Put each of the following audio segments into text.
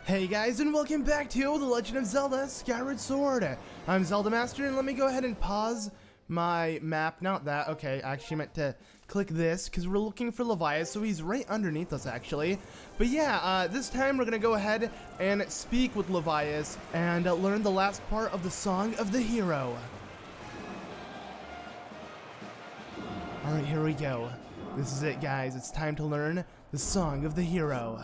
Hey guys, and welcome back to The Legend of Zelda Skyward Sword. I'm Zelda Master, and let me go ahead and pause my map. Not that, okay, I actually meant to click this, because we're looking for Levias, so he's right underneath us, actually. But yeah, this time we're gonna go ahead and speak with Levias, and learn the last part of the Song of the Hero. Alright, here we go. This is it, guys. It's time to learn the Song of the Hero.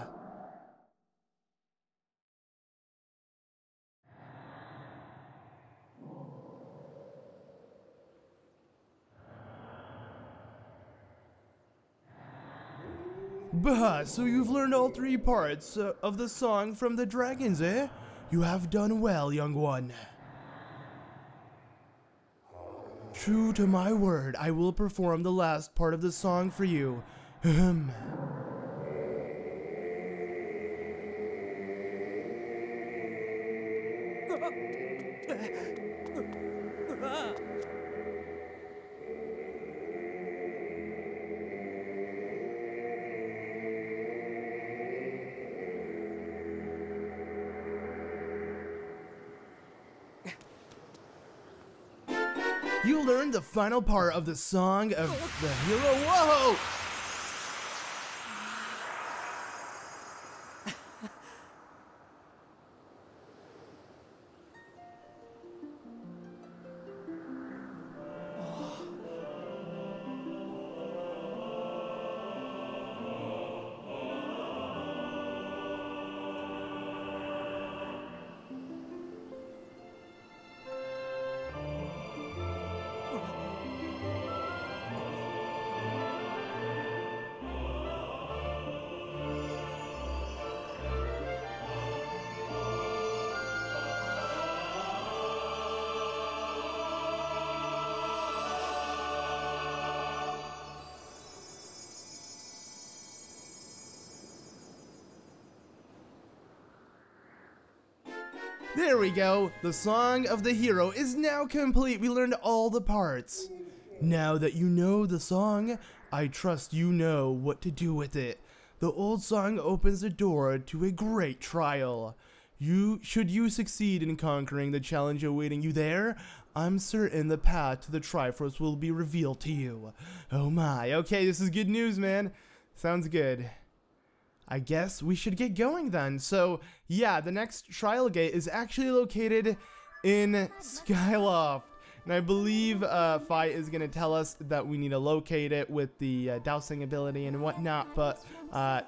Bah, so you've learned all three parts of the song from the dragons, eh? You have done well, young one. True to my word, I will perform the last part of the song for you. Ahem. You learned the final part of the Song of the Hero. Whoa! There we go. The Song of the Hero is now complete. We learned all the parts. Now that you know the song, I trust you know what to do with it. The old song opens the door to a great trial. Should you succeed in conquering the challenge awaiting you there, I'm certain the path to the Triforce will be revealed to you. Oh my. Okay, this is good news, man. Sounds good. I guess we should get going then. So, yeah, the next trial gate is actually located in Skyloft. And I believe Fi is going to tell us that we need to locate it with the dowsing ability and whatnot. But,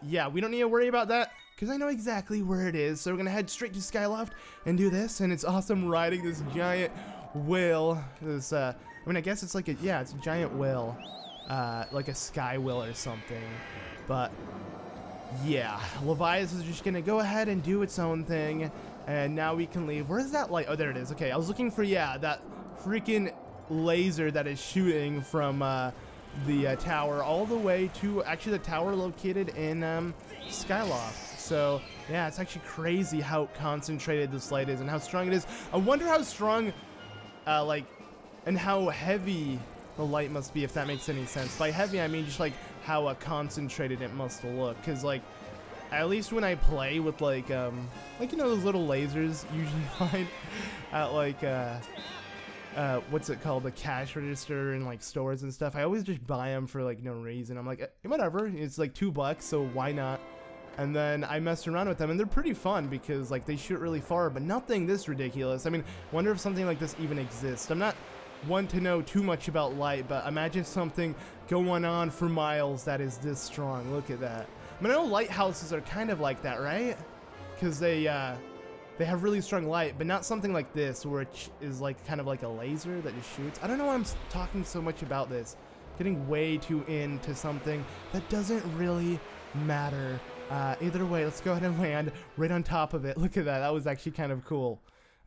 yeah, we don't need to worry about that because I know exactly where it is. So we're going to head straight to Skyloft and do this. And it's awesome riding this giant whale. This, I mean, I guess it's like a, yeah, it's a giant whale. Like a sky whale or something. But yeah, Levias is just gonna go ahead and do its own thing, and now we can leave. Where is that light? Oh, there it is. Okay, I was looking for, yeah, that freaking laser that is shooting from the tower all the way to actually the tower located in Skyloft. So yeah, it's actually crazy how concentrated this light is and how strong it is. I wonder how strong, like, and how heavy the light must be, if that makes any sense. By heavy, I mean just like how concentrated it must look, because like at least when I play with like you know, those little lasers usually find at like what's it called, the cash register and like stores and stuff, I always just buy them for like no reason. I'm like, whatever, it's like $2, so why not? And then I mess around with them, and they're pretty fun because like they shoot really far, but nothing this ridiculous. I mean, wonder if something like this even exists. I'm not one to know too much about light, but imagine something going on for miles that is this strong. Look at that. I mean, I know lighthouses are kind of like that, right? Because they have really strong light, but not something like this where it is like kind of like a laser that just shoots. I don't know why I'm talking so much about this. Getting way too into something that doesn't really matter. Either way, let's go ahead and land right on top of it. Look at that. That was actually kind of cool.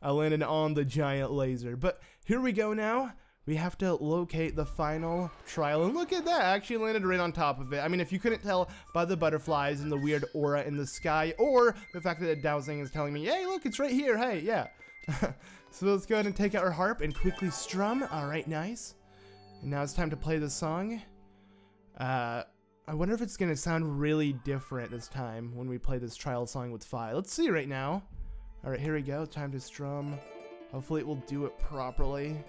I landed on the giant laser. But here we go now. We have to locate the final trial. And look at that. I actually landed right on top of it. I mean, if you couldn't tell by the butterflies and the weird aura in the sky, or the fact that the dowsing is telling me, hey, look, it's right here. Hey, yeah. So let's go ahead and take out our harp and quickly strum. All right, nice. And now it's time to play the song. I wonder if it's gonna sound really different this time when we play this trial song with Fi. Let's see right now. All right, here we go. Time to strum. Hopefully it will do it properly.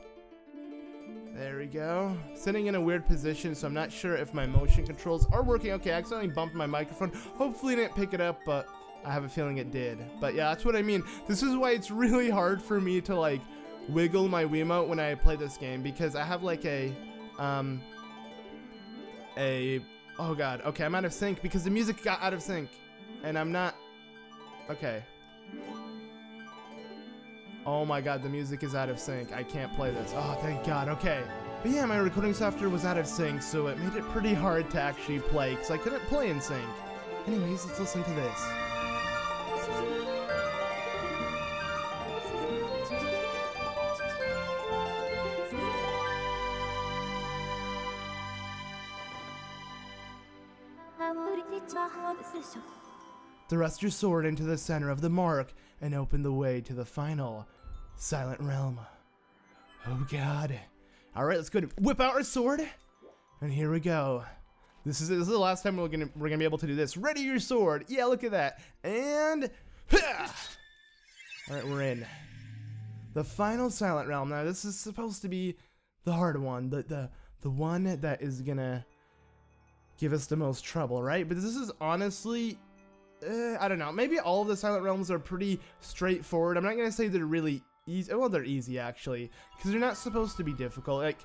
There we go. Sitting in a weird position, so I'm not sure if my motion controls are working. Okay, I accidentally bumped my microphone. Hopefully it didn't pick it up, but I have a feeling it did. But yeah, that's what I mean. This is why it's really hard for me to like wiggle my Wiimote when I play this game, because I have like oh god, okay, I'm out of sync because the music got out of sync and I'm not okay. Oh my god, the music is out of sync. I can't play this. Oh, thank god. Okay. But yeah, my recording software was out of sync, so it made it pretty hard to actually play because I couldn't play in sync. Anyways, let's listen to this. Thrust your sword into the center of the mark and open the way to the final Silent Realm. Oh god. Alright, let's go to whip out our sword. And here we go. This is the last time we're gonna be able to do this. Ready your sword. Yeah, look at that. And alright, we're in. The final Silent Realm. Now this is supposed to be the hard one. The one that is gonna give us the most trouble, right? But this is honestly, I don't know. Maybe all of the Silent Realms are pretty straightforward. I'm not gonna say they're really easy. Well, they're easy actually, because they're not supposed to be difficult. Like,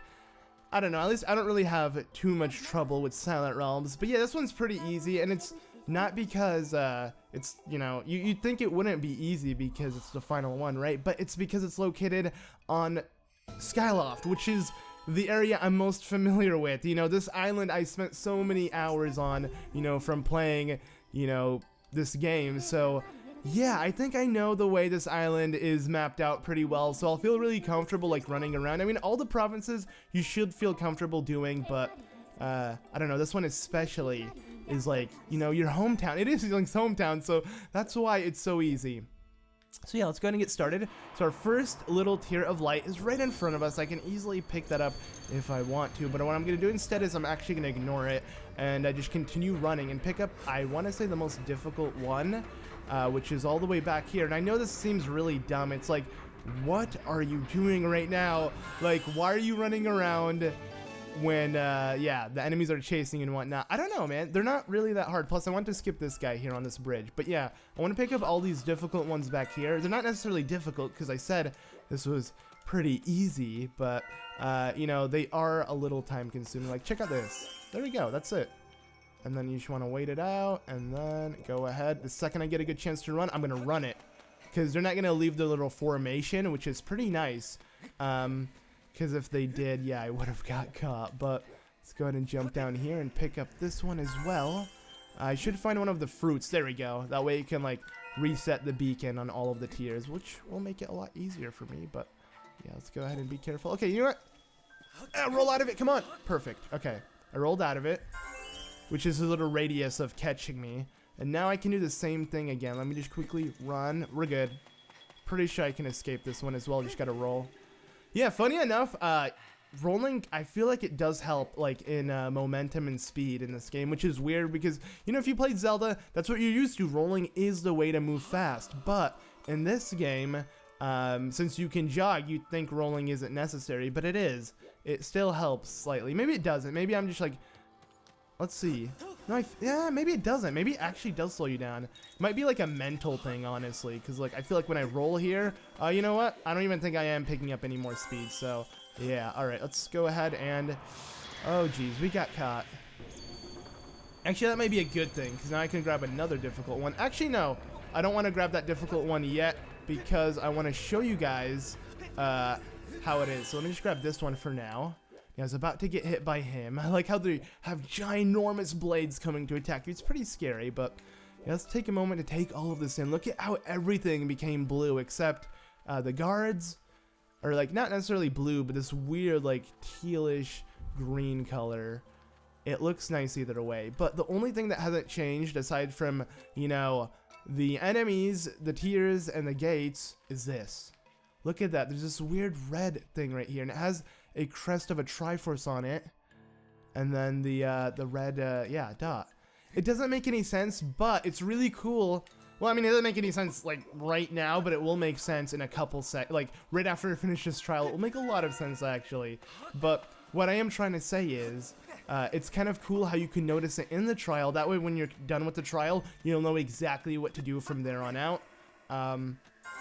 I don't know. At least I don't really have too much trouble with Silent Realms. But yeah, this one's pretty easy, and it's not because it's, you know, you'd think it wouldn't be easy because it's the final one, right? But it's because it's located on Skyloft, which is the area I'm most familiar with. You know, this island I spent so many hours on, you know, from playing, you know, this game. So yeah, I think I know the way this island is mapped out pretty well, so I'll feel really comfortable like running around. I mean, all the provinces you should feel comfortable doing, but I don't know, this one especially is like, you know, your hometown. It is Link's hometown, so that's why it's so easy. So yeah, let's go ahead and get started. So our first little tier of light is right in front of us. I can easily pick that up if I want to, but what I'm going to do instead is I'm actually going to ignore it and just continue running and pick up, I want to say, the most difficult one, which is all the way back here. And I know this seems really dumb. It's like, what are you doing right now? Like, why are you running around when, yeah, the enemies are chasing and whatnot? I don't know, man. They're not really that hard. Plus, I want to skip this guy here on this bridge. But yeah, I want to pick up all these difficult ones back here. They're not necessarily difficult because I said this was pretty easy, but, you know, they are a little time consuming. Like, check out this. There we go. That's it. And then you just want to wait it out and then go ahead. The second I get a good chance to run, I'm going to run it because they're not going to leave the little formation, which is pretty nice. Because if they did, yeah, I would have got caught. But let's go ahead and jump down here and pick up this one as well. I should find one of the fruits. There we go. That way you can, like, reset the beacon on all of the tiers, which will make it a lot easier for me. But yeah, let's go ahead and be careful. Okay, you know what? Roll out of it. Come on. Perfect. Okay, I rolled out of it, which is a little radius of catching me. And now I can do the same thing again. Let me just quickly run. We're good. Pretty sure I can escape this one as well. Just gotta roll. Yeah, funny enough, rolling, I feel like it does help, like, in momentum and speed in this game, which is weird because, you know, if you played Zelda, that's what you're used to. Rolling is the way to move fast. But in this game, since you can jog, you'd think rolling isn't necessary, but it is. It still helps slightly. Maybe it doesn't. Maybe I'm just like, let's see. No, yeah, maybe it doesn't. Maybe it actually does slow you down. It might be like a mental thing, honestly, because like I feel like when I roll here, you know what? I don't even think I am picking up any more speed. So yeah, all right, let's go ahead and, oh geez, we got caught. Actually, that might be a good thing because now I can grab another difficult one. Actually, no, I don't want to grab that difficult one yet because I want to show you guys how it is. So let me just grab this one for now. I was about to get hit by him. I like how they have ginormous blades coming to attack you. It's pretty scary, but yeah, let's take a moment to take all of this in. Look at how everything became blue except the guards are like not necessarily blue, but this weird like tealish green color. It looks nice either way, but the only thing that hasn't changed aside from, you know, the enemies, the tiers, and the gates is this. Look at that. There's this weird red thing right here, and it has a crest of a Triforce on it. and then the red, yeah, dot. It doesn't make any sense, but it's really cool. Well, I mean, it doesn't make any sense, like, right now, but it will make sense in a couple like, right after I finish this trial, it will make a lot of sense, actually. But what I am trying to say is, it's kind of cool how you can notice it in the trial. That way, when you're done with the trial, you'll know exactly what to do from there on out.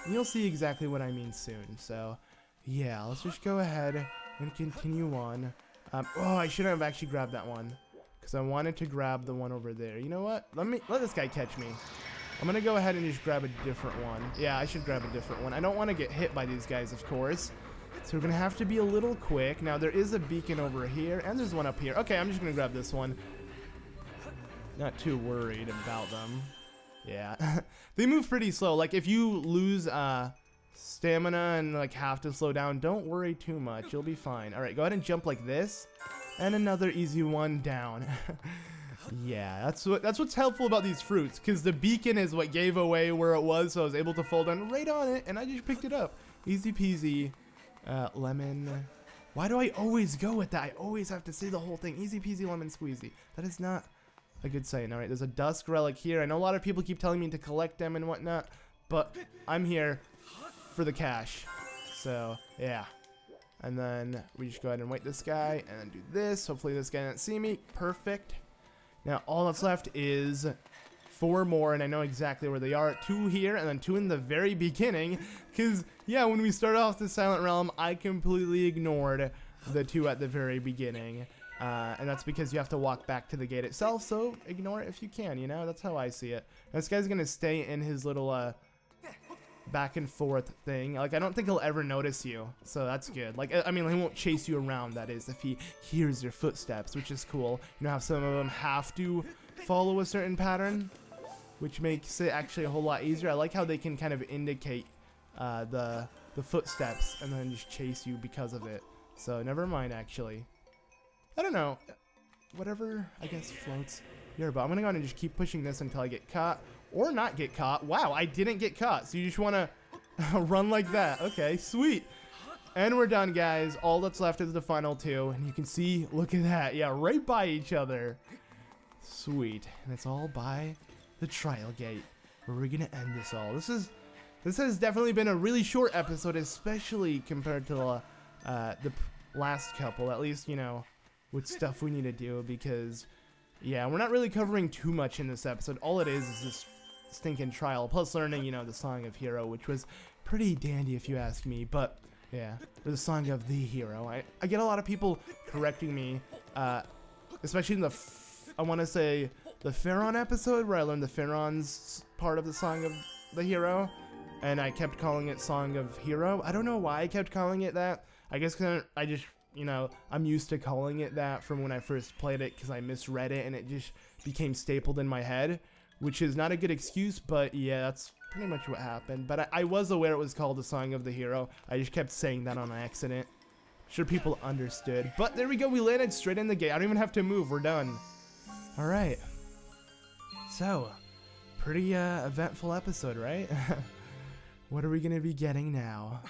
You'll see exactly what I mean soon. So, yeah, let's just go ahead and continue on. Oh, I shouldn't have actually grabbed that one, because I wanted to grab the one over there. You know what? Let this guy catch me. I'm gonna go ahead and just grab a different one. Yeah, I should grab a different one. I don't want to get hit by these guys, of course. So we're gonna have to be a little quick. Now there is a beacon over here, and there's one up here. Okay, I'm just gonna grab this one. Not too worried about them. Yeah, they move pretty slow. Like if you lose stamina and like have to slow down, don't worry too much. You'll be fine. All right, go ahead and jump like this, and another easy one down. Yeah, that's what's helpful about these fruits, because the beacon is what gave away where it was, so I was able to fall down right on it, and I just picked it up. Easy peasy. Lemon. Why do I always go with that? I always have to say the whole thing. Easy peasy lemon squeezy. That is not a good saying. All right, there's a dusk relic here. I know a lot of people keep telling me to collect them and whatnot, but I'm here for the cash. So, yeah. And then we just go ahead and wait this guy, and then do this. Hopefully this guy doesn't see me. Perfect. Now, all that's left is 4 more, and I know exactly where they are. 2 here, and then 2 in the very beginning. Because, yeah, when we start off the Silent Realm, I completely ignored the 2 at the very beginning. And that's because you have to walk back to the gate itself, so ignore it if you can, you know? That's how I see it. And this guy's going to stay in his little back and forth thing. Like, I don't think he'll ever notice you, so that's good. Like, I mean, he won't chase you around, that is, if he hears your footsteps, which is cool. You know how some of them have to follow a certain pattern, which makes it actually a whole lot easier. I like how they can kind of indicate the footsteps and then just chase you because of it. So never mind, actually. I don't know. Whatever, I guess, floats your boat. I'm gonna go ahead and just keep pushing this until I get caught. Or not get caught. Wow, I didn't get caught. So you just want to run like that. Okay, sweet. And we're done, guys. All that's left is the final 2. And you can see, look at that. Yeah, right by each other. Sweet. And it's all by the trial gate, where we're going to end this all. This has definitely been a really short episode, especially compared to the last couple. At least, you know, with stuff we need to do, because, yeah, we're not really covering too much in this episode. All it is this stinking trial, plus learning, you know, the Song of Hero, which was pretty dandy if you ask me. But yeah, the Song of the Hero. I get a lot of people correcting me, especially in the I want to say the Pharaon episode, where I learned the Pharaon's part of the Song of the Hero, and I kept calling it Song of Hero. I don't know why I kept calling it that. I guess 'cause I just, you know, I'm used to calling it that from when I first played it, because I misread it and it just became stapled in my head, which is not a good excuse, but yeah, that's pretty much what happened. But I was aware it was called the Song of the Hero. I just kept saying that on accident. Sure, people understood. But there we go, we landed straight in the gate. I don't even have to move, we're done. Alright. So, pretty eventful episode, right? What are we gonna be getting now?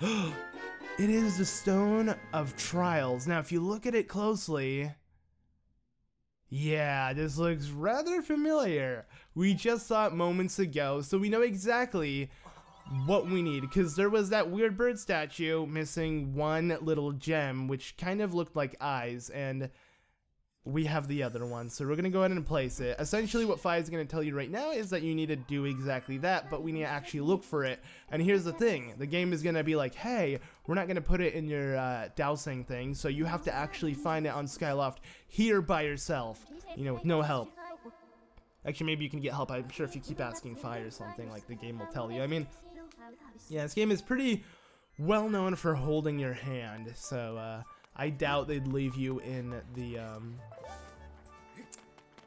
It is the Stone of Trials. Now, if you look at it closely, yeah, this looks rather familiar. We just saw it moments ago, so we know exactly what we need, because there was that weird bird statue missing one little gem, which kind of looked like eyes, and we have the other one, so we're going to go ahead and place it. Essentially, what Fi is going to tell you right now is that you need to do exactly that, but we need to actually look for it. And here's the thing. The game is going to be like, hey, we're not going to put it in your dowsing thing, so you have to actually find it on Skyloft here by yourself, you know, with no help. Actually, maybe you can get help. I'm sure if you keep asking Fi or something, like, the game will tell you. I mean, yeah, this game is pretty well known for holding your hand, so I doubt they'd leave you in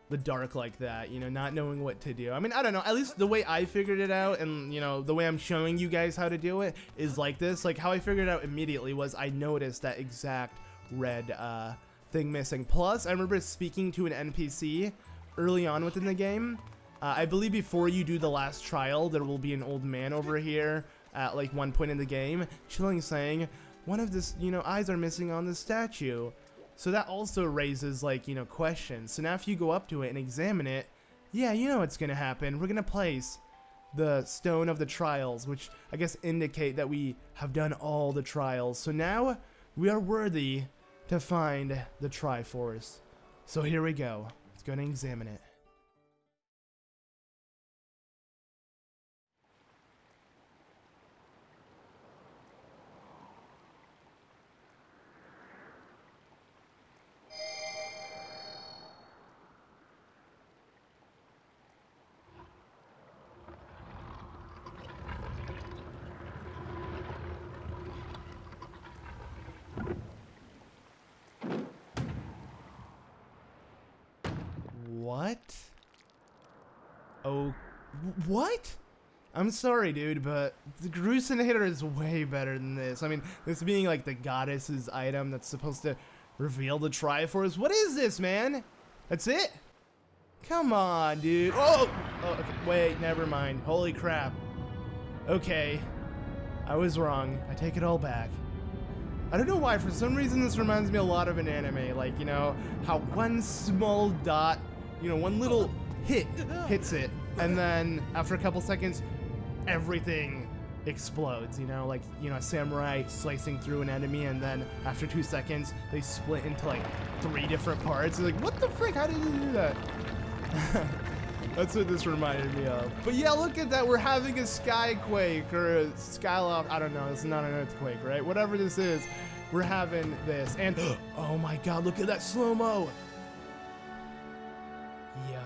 the dark like that, you know, not knowing what to do. I mean, I don't know, at least the way I figured it out, and, you know, the way I'm showing you guys how to do it is like this. Like, how I figured it out immediately was I noticed that exact red thing missing. Plus, I remember speaking to an NPC early on within the game. I believe before you do the last trial, there will be an old man over here at, like, one point in the game, chilling, saying, one of this, you know, eyes are missing on the statue. So that also raises, like, you know, questions. So now if you go up to it and examine it, yeah, you know what's gonna happen. We're gonna place the Stone of the Trials, which I guess indicate that we have done all the trials. So now we are worthy to find the Triforce. So here we go. Let's go and examine it. What? Oh, what? I'm sorry, dude, but the Grusenator is way better than this. I mean, this being like the goddess's item that's supposed to reveal the Triforce. What is this, man? That's it? Come on, dude. Oh, okay. Wait, never mind. Holy crap. Okay, I was wrong. I take it all back. I don't know why, for some reason this reminds me a lot of an anime, like, you know, how one small dot, you know, one little hit hits it, and then after a couple seconds, everything explodes, you know, like, you know, a samurai slicing through an enemy, and then after 2 seconds, they split into, like, 3 different parts. You're like, what the frick, how did you do that? That's what this reminded me of. But yeah, look at that, we're having a skyquake, or a skyloft, I don't know, it's not an earthquake, right? Whatever this is, we're having this, and oh my god, look at that slow-mo! Yo.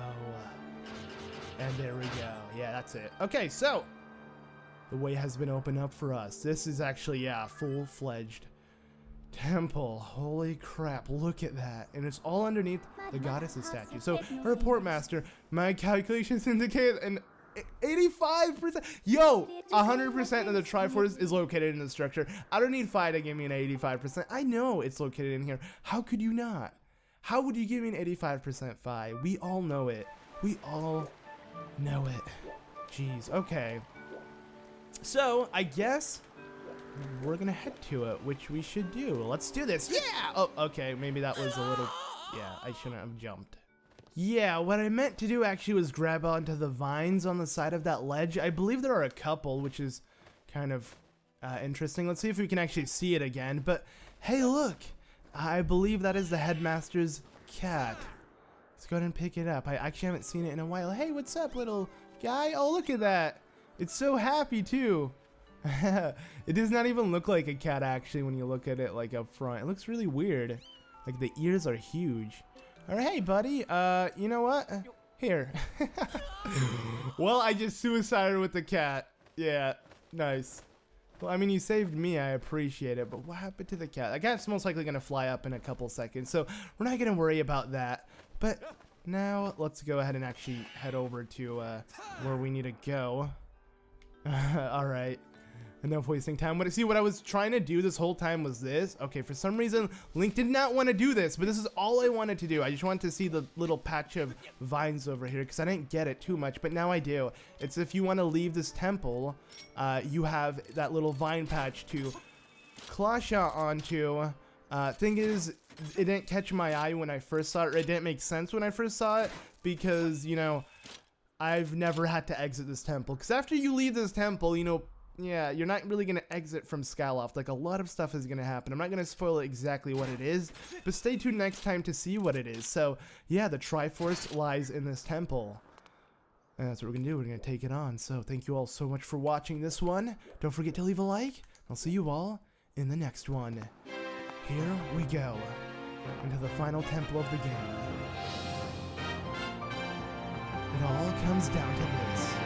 And there we go, yeah, that's it. Okay, so, the way has been opened up for us. This is actually, yeah, full-fledged temple. Holy crap, look at that. And it's all underneath the goddess's statue. So, report master, my calculations indicate an 85%. Yo, 100% of the Triforce is located in the structure. I don't need Phi to give me an 85%. I know it's located in here. How could you not? How would you give me an 85% Phi? We all know it. We all know it. Jeez, okay. So, I guess we're gonna head to it, which we should do. Let's do this. Yeah! Oh, okay, maybe that was a little... Yeah, I shouldn't have jumped. Yeah, what I meant to do actually was grab onto the vines on the side of that ledge. I believe there are a couple, which is kind of interesting. Let's see if we can actually see it again. But, hey, look! I believe that is the headmaster's cat. Let's go ahead and pick it up. I actually haven't seen it in a while. Hey, what's up, little guy? Oh, look at that! It's so happy, too! It does not even look like a cat, actually, when you look at it, like, up front. It looks really weird. Like, the ears are huge. Alright, hey, buddy, you know what? Here. Well, I just suicided with the cat. Yeah, nice. Well, I mean, you saved me, I appreciate it, but what happened to the cat? The cat's most likely gonna fly up in a couple seconds, so we're not gonna worry about that. But now, let's go ahead and actually head over to, where we need to go. Alright. Enough wasting time. See, what I was trying to do this whole time was this. Okay, for some reason, Link did not want to do this, but this is all I wanted to do. I just wanted to see the little patch of vines over here, because I didn't get it too much, but now I do. It's if you want to leave this temple, you have that little vine patch to claw shot onto. Thing is, it didn't catch my eye when I first saw it, or it didn't make sense when I first saw it, because, you know, I've never had to exit this temple. Because after you leave this temple, you know, yeah, you're not really going to exit from Skyloft. Like, a lot of stuff is going to happen. I'm not going to spoil exactly what it is, but stay tuned next time to see what it is. So, yeah, the Triforce lies in this temple. And that's what we're going to do. We're going to take it on. So, thank you all so much for watching this one. Don't forget to leave a like. I'll see you all in the next one. Here we go into the final temple of the game. It all comes down to this.